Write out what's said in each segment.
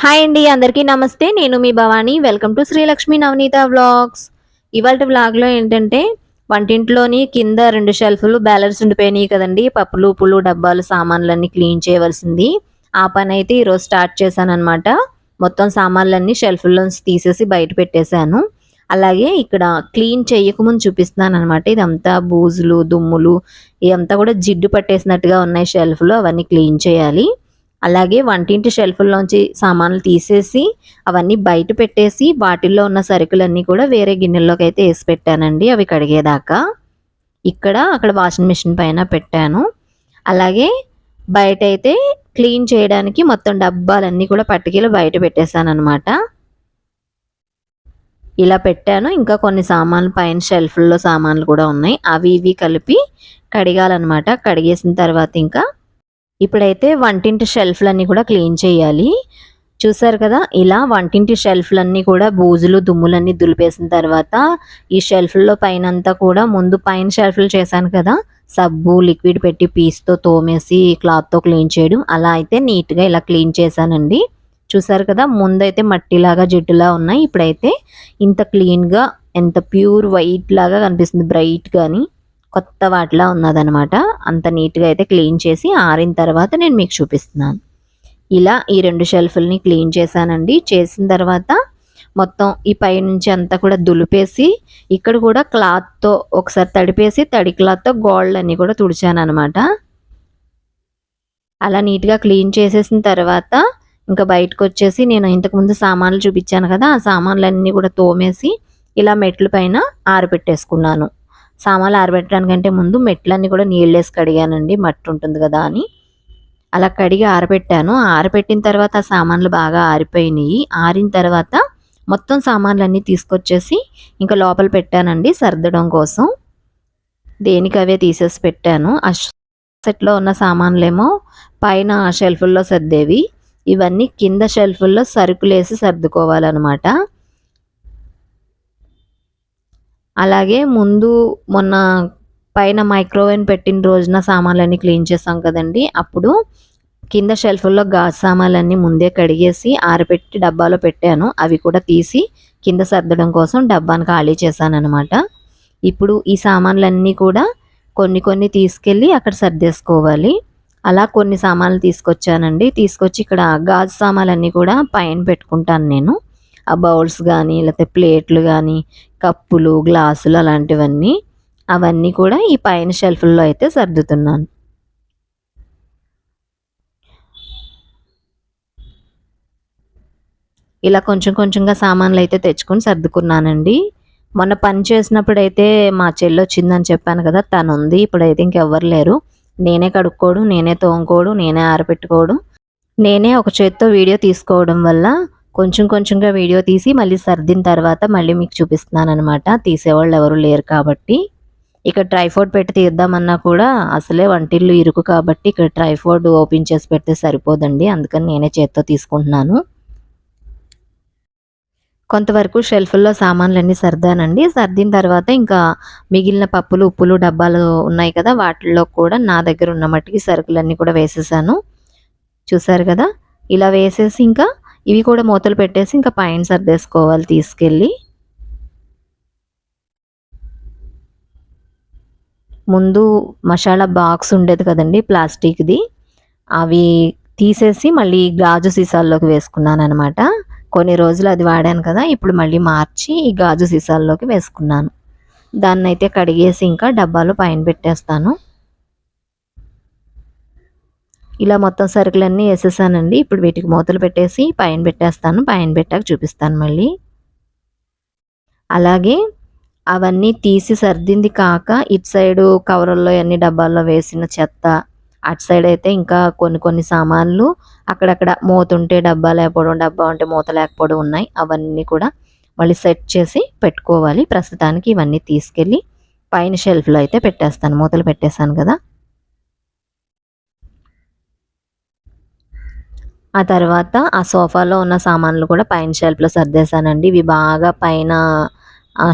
Hi అండి, అందరికీ నమస్తే. నేను మీ Bhavani. Welcome to Srilakshmi Navaneetha vlogs. ఇవాల్టి వ్లాగ్‌లో ఏంటంటే వంటింట్లోని కింద 2 షెల్ఫ్‌లు బ్యాలెన్స్ ఉండిపోయినాయి కదండీ! పప్పులు, ఉప్పులు, డబ్బాలు సామాన్లన్నీ క్లీన్ చేయవలసింది. ఆ పనైతే ఈరోజు స్టార్ట్ చేశాననమాట. మొత్తం సామాన్లన్నీ షెల్ఫ్‌ల్లోంచి తీసేసి బయట పెట్టేశాను. అలాగే ఇక్కడ క్లీన్ చేయకముందు చూపిస్తున్నాననమాట. ఇదంతా బూజులు, దుమ్ములు ఇదంతా కూడా జిడ్డు పట్టేసినట్టుగా ఉన్నాయి షెల్ఫ్‌లో. అవన్నీ క్లీన్ చేయాలి. అలాగే వంటింటి షెల్ఫ్‌ల్లోంచి సామాన్లు తీసేసి, అవన్నీ బయట పెట్టేసి, వాటిల్లో ఉన్న సరుకులన్నీ కూడా వేరే గిన్నెల్లోకైతే ఏసి పెట్టానండి అవి కడిగేదాకా. అక్కడ వాషింగ్ మిషన్ పైన పెట్టాను. అలాగే బయటైతే క్లీన్ చేయడానికి మొత్తం డబ్బాలన్నీ కూడా పట్టుకెళ్ళి బయట పెట్టేశాననమాట. ఇలా పెట్టాను. ఇంకా కొన్ని సామాన్లు పైన షెల్ఫ్‌ల్లో సామాన్లు కూడా ఉన్నాయి. అవి ఇవి కలిపి కడిగాలనమాట. కడిగేసిన తర్వాత ఇప్పుడైతే వంటింటి షెల్ఫ్‌లన్నీ కూడా క్లీన్ చేయాలి. చూసారు కదా! ఇలా వంటింటి షెల్ఫ్‌లన్నీ కూడా బూజులు, దుమ్ములన్నీ దులిపేసిన తర్వాత ఈ షెల్ఫ్‌ల్లో పైనంతా కూడా ముందు పైన షెల్ఫ్‌లు చేశాను కదా! సబ్బు, లిక్విడ్ పెట్టి పీస్‌తో తోమేసి క్లాత్‌తో క్లీన్ చేయడం. అలా అయితే నీట్‌గా ఇలా క్లీన్ చేశానండి. చూసారు కదా! ముందైతే మట్టిలాగా, జిడ్డులా ఉన్నాయి. ఇప్పుడైతే ఇంత క్లీన్‌గా ఎంత ప్యూర్ వైట్ లాగా కనిపిస్తుంది బ్రైట్‌గాని. కొత్త వాటిలా ఉన్నదనమాట. అంత నీట్‌గా అయితే క్లీన్ చేసి ఆరిన తర్వాత నేను మీకు చూపిస్తున్నాను. ఇలా ఈ 2 షెల్ఫ్‌లని క్లీన్ చేశానండి. చేసిన తర్వాత మొత్తం ఈ పైనుంచి అంతా కూడా దులిపేసి, ఇక్కడ కూడా క్లాత్‌తో ఒకసారి తడిపేసి, తడి క్లాత్‌తో గోడలన్నీ కూడా తుడిచాననమాట. అలా నీట్‌గా క్లీన్ చేసేసిన తర్వాత ఇంకా బయటకొచ్చేసి నేను ఇంతకుముందు సామాన్లు చూపించాను కదా! ఆ సామాన్లన్నీ కూడా తోమేసి ఇలా మెట్ల పైన ఆరబెట్టేసుకున్నాను. సామాన్లు ఆరబెట్టడానికంటే ముందు మెట్లన్నీ కూడా నీళ్ళేసి కడిగానండి, మట్టి ఉంటుంది కదా అని. అలా కడిగి ఆరబెట్టాను. ఆరబెట్టిన తర్వాత ఆ సామాన్లు బాగా ఆరిపోయినాయి. ఆరిన తర్వాత మొత్తం సామాన్లన్నీ తీసుకొచ్చేసి ఇంకా లోపల పెట్టానండి సర్దడం కోసం. దేనికవే తీసేసి పెట్టాను. ఆ సెట్‌లో ఉన్న సామాన్లేమో పైన షెల్ఫుల్లో సర్దేవి. ఇవన్నీ కింద షెల్ఫుల్లో సరుకులేసి సర్దుకోవాలనమాట. అలాగే ముందు మొన్న పైన మైక్రోవేవ్ పెట్టిన రోజున సామాన్లన్నీ క్లీన్ చేసాం కదండీ! అప్పుడు కింద షెల్ఫుల్లో గాజు సామాన్లన్నీ ముందే కడిగేసి ఆరబెట్టి డబ్బాలో పెట్టాను. అవి కూడా తీసి కింద సర్దడం కోసం డబ్బాని ఖాళీ చేశాననమాట. ఇప్పుడు ఈ సామాన్లన్నీ కూడా కొన్ని కొన్ని తీసుకెళ్ళి అక్కడ సర్దేసుకోవాలి. అలా కొన్ని సామాన్లు తీసుకొచ్చానండి. తీసుకొచ్చి ఇక్కడ గాజు సామాన్లన్నీ కూడా పైన పెట్టుకుంటాను నేను. ఆ బౌల్స్ గానీ, లేకపోతే ప్లేట్లు గానీ, కప్పులు, గ్లాసులు అలాంటివన్నీ. అవన్నీ కూడా ఈ పైన షెల్ఫుల్లో అయితే సర్దుతున్నాను. ఇలా కొంచెం కొంచెంగా సామాన్లయితే తెచ్చుకొని సర్దుకున్నానండి. మొన్న పని చేసినప్పుడైతే మా చెల్లొచ్చిందని చెప్పాను కదా! తనుంది. ఇప్పుడైతే ఇంకెవ్వరు లేరు. నేనే కడుక్కోవడం, నేనే తోముకోవడం, నేనే ఆరబెట్టుకోవడం, నేనే ఒక చేత్తో వీడియో తీసుకోవడం వల్ల కొంచెం కొంచెంగా వీడియో తీసి మళ్ళీ సర్దిన తర్వాత మళ్ళీ మీకు చూపిస్తున్నాననమాట. తీసేవాళ్ళు ఎవరు లేరు కాబట్టి. ఇక్కడ ట్రైపోడ్ పెట్టి తీద్దామన్నా కూడా అసలే వంటిల్లు ఇరుకు కాబట్టి ఇక్కడ ట్రైపోడ్ ఓపెన్ చేసి పెడితే సరిపోదండి. అందుకని నేనే చేత్తో తీసుకుంటున్నాను. కొంతవరకు షెల్ఫ్‌ల్లో సామాన్లన్నీ సర్దానండి. సర్దిన తర్వాత ఇంకా మిగిలిన పప్పులు, ఉప్పులు డబ్బాలు ఉన్నాయి కదా! వాటిల్లో కూడా నా దగ్గర ఉన్న మట్టికి సరుకులన్నీ కూడా వేసేసాను. చూసారు కదా! ఇలా వేసేసి ఇవి కూడా మూతలు పెట్టేసి ఇంకా పైన సర్దేసుకోవాలి తీసుకెళ్ళి. ముందు మసాలా బాక్స్ ఉండేది కదండీ ప్లాస్టిక్‌ది. అవి తీసేసి మళ్ళీ గాజు సీసాల్లోకి వేసుకున్నాననమాట. కొన్ని రోజులు అది వాడాను కదా! ఇప్పుడు మళ్ళీ మార్చి ఈ గాజు సీసాల్లోకి వేసుకున్నాను. దాన్నైతే కడిగేసి ఇంకా డబ్బాలో పైన పెట్టేస్తాను. ఇలా మొత్తం సరుకులన్నీ ఏసేసానండి. ఇప్పుడు వీటికి మూతలు పెట్టేసి పైన పెట్టేస్తాను. పైన పెట్టాక చూపిస్తాను మళ్ళీ. అలాగే అవన్నీ తీసి సర్దింది కాక ఇటు సైడు కవరుల్లో అన్ని డబ్బాల్లో వేసిన చెత్త, అటు సైడ్ అయితే ఇంకా కొన్ని కొన్ని సామాన్లు అక్కడక్కడ మూతుంటే డబ్బా లేకపోవడం, డబ్బా ఉంటే మూత లేకపోవడం ఉన్నాయి. అవన్నీ కూడా మళ్ళీ సెట్ చేసి పెట్టుకోవాలి. ప్రస్తుతానికి ఇవన్నీ తీసుకెళ్ళి పైన షెల్ఫ్‌లో అయితే పెట్టేస్తాను. మూతలు పెట్టేసాను కదా! ఆ తర్వాత ఆ సోఫాలో ఉన్న సామాన్లు కూడా పైన షెల్ఫ్‌లో సర్దేశానండి. ఇవి బాగా పైన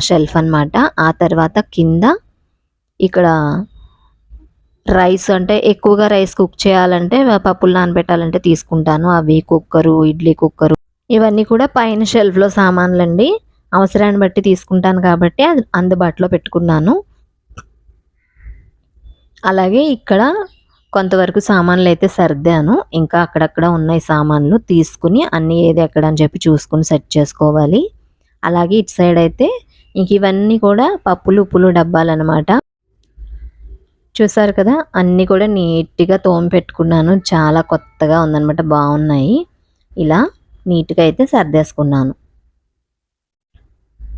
షెల్ఫ్ అనమాట. ఆ తర్వాత కింద ఇక్కడ రైస్ అంటే ఎక్కువగా రైస్ కుక్ చేయాలంటే పప్పులు నానబెట్టాలంటే తీసుకుంటాను. అవి కుక్కరు, ఇడ్లీ కుక్కరు, ఇవన్నీ కూడా పైన షెల్ఫ్‌లో సామాన్లండి. అవసరాన్ని బట్టి తీసుకుంటాను కాబట్టి అది అందుబాటులో పెట్టుకున్నాను. అలాగే ఇక్కడ కొంతవరకు సామాన్లయితే సర్దాను. ఇంకా అక్కడక్కడ ఉన్నాయి సామాన్లు. తీసుకొని అన్నీ ఏది ఎక్కడ అని చెప్పి చూసుకొని సెట్ చేసుకోవాలి. అలాగే ఇటు సైడ్ అయితే ఇంక ఇవన్నీ కూడా పప్పులు, ఉప్పులు డబ్బాలనమాట. చూసారు కదా! అన్నీ కూడా నీట్‌గా తోమి పెట్టుకున్నాను. చాలా కొత్తగా ఉందనమాట. బావున్నాయి. ఇలా నీట్‌గా అయితే సర్దేసుకున్నాను.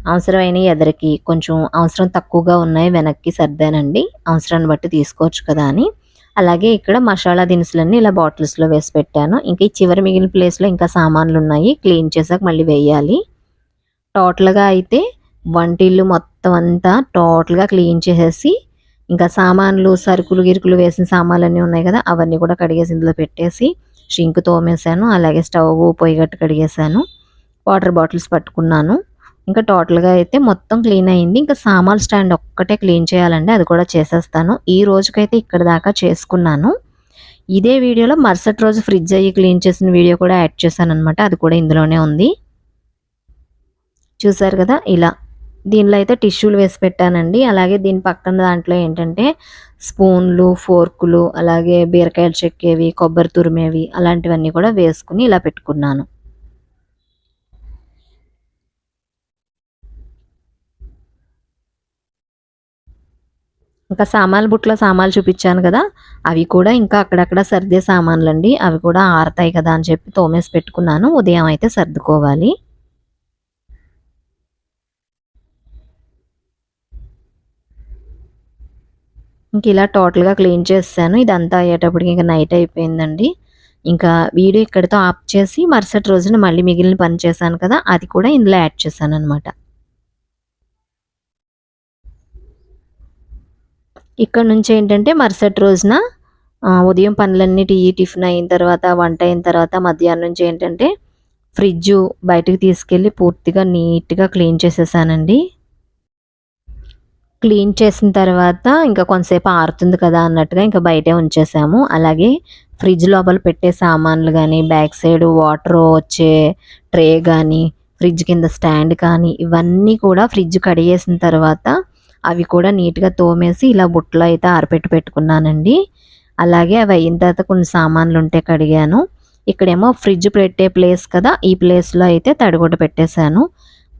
అవసరమైనయి ఎదరకి, కొంచెం అవసరం తక్కువగా ఉన్నాయి వెనక్కి సర్దానండి. అవసరాన్ని బట్టి తీసుకోవచ్చు కదా అని. అలాగే ఇక్కడ మసాలా దినుసులన్నీ ఇలా బాటిల్స్‌లో వేసి పెట్టాను. ఇంక ఈ చివరి మిగిలిన ప్లేస్‌లో ఇంకా సామాన్లున్నాయి. క్లీన్ చేశాక మళ్ళీ వేయాలి. టోటల్‌గా అయితే వంటిల్లు మొత్తం అంతా టోటల్‌గా క్లీన్ చేసేసి, ఇంకా సామాన్లు, సరుకులు, గిరుకులు వేసిన సామాన్లన్నీ ఉన్నాయి కదా! అవన్నీ కూడా కడిగేసి ఇందులో పెట్టేసి, షింక్ తోమేశాను. అలాగే స్టవ్, పొయ్యి గట్టు కడిగేశాను. వాటర్ బాటిల్స్ పట్టుకున్నాను. ఇంకా టోటల్‌గా అయితే మొత్తం క్లీన్ అయింది. ఇంకా సామాన్లు స్టాండ్ ఒక్కటే క్లీన్ చేయాలండి. అది కూడా చేసేస్తాను. ఈ రోజుకైతే ఇక్కడి దాకా చేసుకున్నాను. ఇదే వీడియోలో మరుసటి రోజు ఫ్రిడ్జ్ అయ్యి క్లీన్ చేసిన వీడియో కూడా యాడ్ చేశాననమాట. అది కూడా ఇందులోనే ఉంది. చూసారు కదా! ఇలా. దీనిలో అయితే టిష్యూలు వేసి పెట్టానండి. అలాగే దీని పక్కన దాంట్లో ఏంటంటే స్పూన్లు, ఫోర్కులు, అలాగే బీరకాయలు చెక్కేవి, కొబ్బరి తురిమేవి అలాంటివన్నీ కూడా వేసుకొని ఇలా పెట్టుకున్నాను. ఇంకా సామాన్ల బుట్టలో సామాన్లు చూపించాను కదా! అవి కూడా ఇంకా అక్కడక్కడ సర్దే సామాన్లండి. అవి కూడా ఆరతాయి కదా అని చెప్పి తోమేసి పెట్టుకున్నాను. ఉదయం అయితే సర్దుకోవాలి. ఇంక ఇలా టోటల్‌గా క్లీన్ చేసేసాను. ఇదంతా అయ్యేటప్పటికి ఇంక నైట్ అయిపోయిందండి. ఇంకా వీడియో ఇక్కడితో ఆఫ్ చేసి మరుసటి రోజున మళ్ళీ మిగిలిన పని చేశాను కదా! అది కూడా ఇందులో యాడ్ చేశాననమాట. ఇక్కడ నుంచి ఏంటంటే మరుసటి రోజున ఉదయం పనులన్నీ టిఫిన్ అయిన తర్వాత, వంట అయిన తర్వాత మధ్యాహ్నం నుంచి ఏంటంటే ఫ్రిడ్జు బయటకి తీసుకెళ్ళి పూర్తిగా నీట్‌గా క్లీన్ చేసేసానండి. క్లీన్ చేసిన తర్వాత ఇంకా కొంతసేపు ఆరుతుంది కదా అన్నట్టుగా ఇంకా బయటే ఉంచేసాము. అలాగే ఫ్రిడ్జ్ లోపల పెట్టే సామాన్లు గానీ, బ్యాక్ సైడ్ వాటర్ వచ్చే ట్రే గానీ, ఫ్రిడ్జ్ కింద స్టాండ్ కానీ ఇవన్నీ కూడా ఫ్రిడ్జ్ కడిగేసిన తర్వాత అవి కూడా నీట్‌గా తోమేసి ఇలా బుట్టలో అయితే ఆరపెట్టి పెట్టుకున్నానండి. అలాగే అవి అయిన తర్వాత కొన్ని సామాన్లుంటే కడిగాను. ఇక్కడేమో ఫ్రిడ్జ్ పెట్టే ప్లేస్ కదా! ఈ ప్లేస్‌లో అయితే తడిగుడ్డ పెట్టేశాను.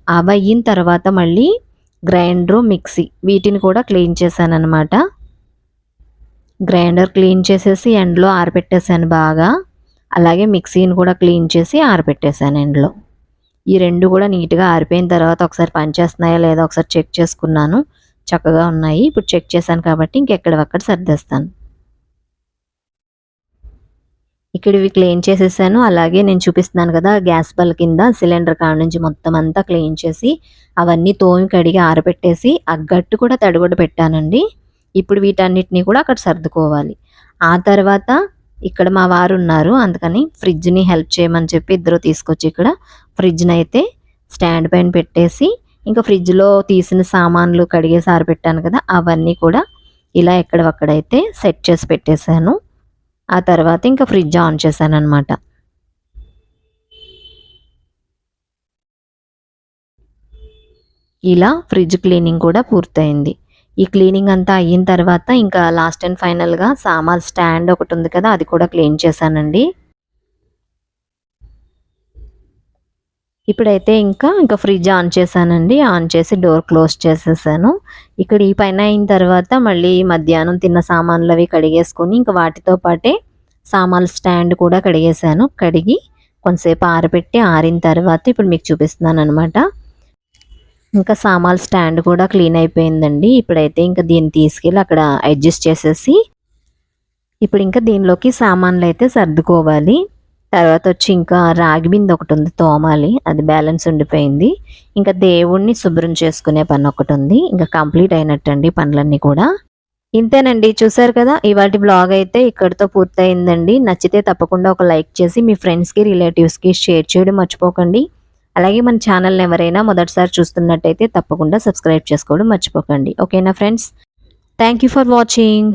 అవయిన తర్వాత మళ్ళీ గ్రైండరు, మిక్సీ వీటిని కూడా క్లీన్ చేశాననమాట. గ్రైండర్ క్లీన్ చేసేసి ఎండలో ఆరబెట్టేసాను బాగా. అలాగే మిక్సీని కూడా క్లీన్ చేసి ఆరబెట్టేసాను ఎండలో. ఈ 2 కూడా నీట్‌గా ఆరిపోయిన తర్వాత ఒకసారి పనిచేస్తున్నాయా లేదా ఒకసారి చెక్ చేసుకున్నాను. చక్కగా ఉన్నాయి. ఇప్పుడు చెక్ చేశాను కాబట్టి ఇంకెక్కడివక్కడ సర్దేస్తాను. ఇక్కడ ఇవి క్లీన్ చేసేసాను. అలాగే నేను చూపిస్తున్నాను కదా! గ్యాస్ బల్ కింద సిలిండర్ కాడ నుంచి మొత్తం అంతా క్లీన్ చేసి, అవన్నీ తోమి కడిగి ఆరబెట్టేసి, ఆ గట్టు కూడా తడిగుడ్డ పెట్టానండి. ఇప్పుడు వీటన్నిటిని కూడా అక్కడ సర్దుకోవాలి. ఆ తర్వాత ఇక్కడ మా వారున్నారు. అందుకని ఫ్రిడ్జ్‌ని హెల్ప్ చేయమని చెప్పి ఇద్దరు తీసుకొచ్చి ఇక్కడ ఫ్రిడ్జ్‌నయితే స్టాండ్ పైన పెట్టేసి, ఇంకా ఫ్రిడ్జ్‌లో తీసిన సామాన్లు కడిగేసి ఆరబెట్టాను కదా! అవన్నీ కూడా ఇలా ఎక్కడివక్కడైతే సెట్ చేసి పెట్టేశాను. ఆ తర్వాత ఇంకా ఫ్రిడ్జ్ ఆన్ చేశాననమాట. ఇలా ఫ్రిడ్జ్ క్లీనింగ్ కూడా పూర్తయింది. ఈ క్లీనింగ్ అంతా అయిన తర్వాత ఇంకా లాస్ట్ అండ్ ఫైనల్‌గా సామాన్ స్టాండ్ ఒకటుంది కదా! అది కూడా క్లీన్ చేశానండి. ఇప్పుడైతే ఇంకా ఫ్రిడ్జ్ ఆన్ చేశానండి. ఆన్ చేసి డోర్ క్లోజ్ చేసేసాను. ఇక్కడ ఈ పని అయిన తర్వాత మళ్ళీ మధ్యాహ్నం తిన్న సామాన్లవి కడిగేసుకొని ఇంక వాటితో పాటే సామాన్ల స్టాండ్ కూడా కడిగేశాను. కడిగి కొంతసేపు ఆరబెట్టి ఆరిన తర్వాత ఇప్పుడు మీకు చూపిస్తున్నాననమాట. ఇంకా సామాన్ల స్టాండ్ కూడా క్లీన్ అయిపోయిందండి. ఇప్పుడైతే ఇంక దీన్ని తీసుకెళ్ళి అక్కడ అడ్జస్ట్ చేసేసి ఇప్పుడు ఇంకా దీనిలోకి సామాన్లయితే సర్దుకోవాలి. తర్వాతొచ్చి ఇంకా రాగి బిందె ఒకటుంది తోమాలి. అది బ్యాలెన్స్ ఉండిపోయింది. ఇంకా దేవుడిని శుభ్రం చేసుకునే పనొకటుంది. ఇంకా కంప్లీట్ అయినట్టండి పనులన్నీ కూడా. ఇంతేనండి. చూసారు కదా! ఇవాల్టి వ్లాగ్ అయితే ఇక్కడితో పూర్తయిందండి. నచ్చితే తప్పకుండా ఒక లైక్ చేసి మీ ఫ్రెండ్స్‌కి, రిలేటివ్స్‌కి షేర్ చేయడం మర్చిపోకండి. అలాగే మన ఛానల్‌ని ఎవరైనా మొదటిసారి చూస్తున్నట్టయితే తప్పకుండా సబ్స్క్రైబ్ చేసుకోవడం మర్చిపోకండి. ఓకేనా friends? Thank you for watching.